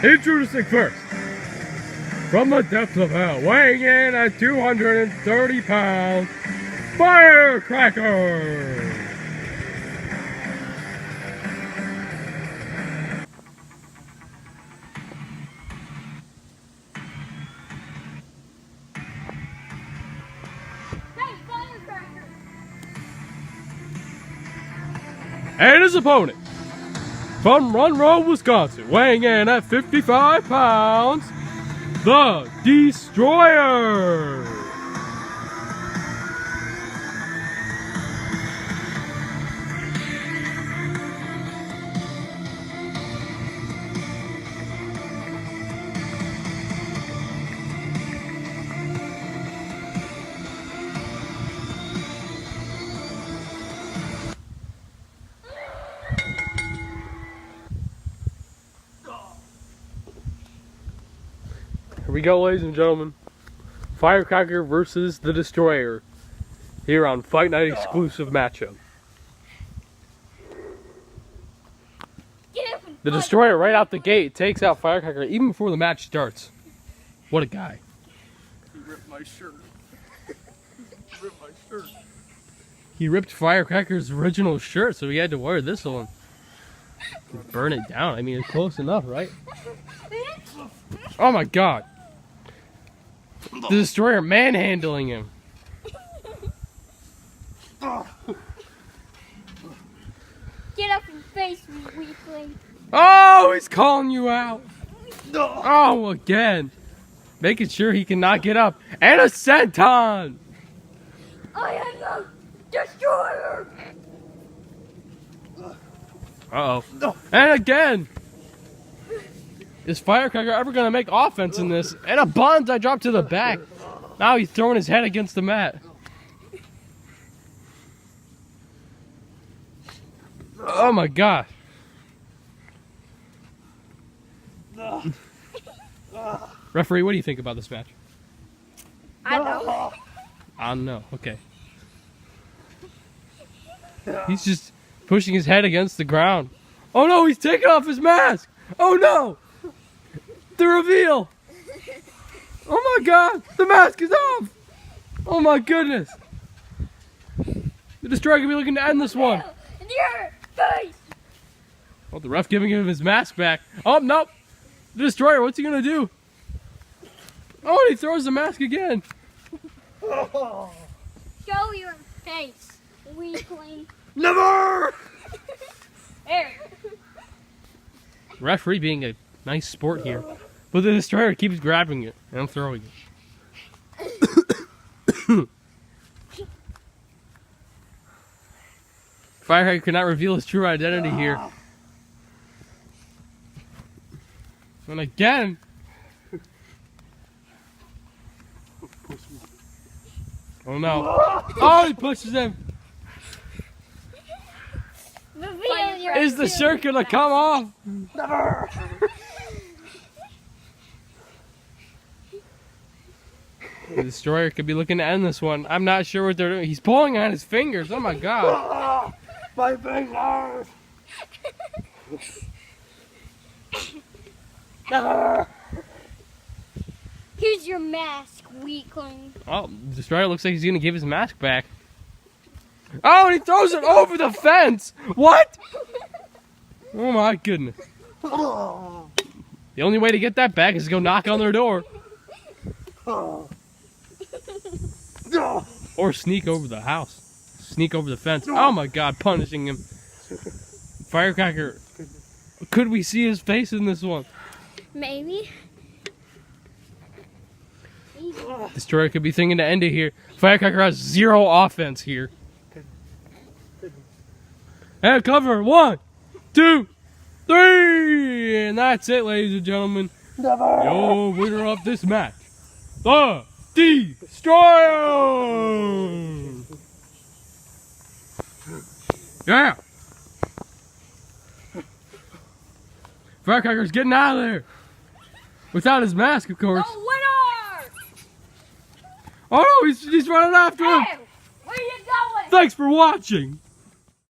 Introducing first, from the depths of hell, weighing in at 230 pounds, Firecracker! And his opponent, from Monroe, Wisconsin, weighing in at 55 pounds, the Destroyer! Here we go, ladies and gentlemen. Firecracker versus the Destroyer. Here on FightNite exclusive matchup. The Destroyer right out the gate takes out Firecracker even before the match starts. What a guy. He ripped my shirt. He ripped my shirt. He ripped Firecracker's original shirt, so he had to wear this one. Burn it down. I mean, it's close enough, right? Oh my god. The Destroyer manhandling him. Get up and face me, weakling. Oh, he's calling you out. Oh, again. Making sure he cannot get up. And a senton. I am the Destroyer. Uh-oh. And again. Is Firecracker ever going to make offense in this? And a bonsai drop to the back. Now he's throwing his head against the mat. Oh my gosh. Referee, what do you think about this match? I know. I don't know. Okay. He's just pushing his head against the ground. Oh no, he's taking off his mask. Oh no. The reveal! Oh my god! The mask is off! Oh my goodness! The Destroyer could be looking to end this one. In your face! Oh, the ref giving him his mask back. Oh, nope! The Destroyer, what's he gonna do? Oh, and he throws the mask again. Show your face, weakling. Never! There. Referee being a nice sport here. But the Destroyer keeps grabbing it and throwing it. Firecracker could not reveal his true identity here. And again. Oh no. Oh, he pushes him. Is the shirt gonna come off? Never! The Destroyer could be looking to end this one. I'm not sure what they're doing. He's pulling on his fingers. Oh my god. My fingers! Never! Here's your mask, weakling. Oh, the Destroyer looks like he's gonna give his mask back. Oh, and he throws it over the fence! What? Oh my goodness. The only way to get that back is to go knock on their door. Or sneak over the house. Sneak over the fence. Oh my god, punishing him. Firecracker. Could we see his face in this one? Maybe. Destroyer could be thinking to end it here. Firecracker has zero offense here. And cover. 1, 2, 3. And that's it, ladies and gentlemen. Never! Your winner of this match, the Destroyer! Yeah! Firecracker's getting out of there! Without his mask, of course. The winner! Oh no, he's running after him! Hey, where are you going? Thanks for watching!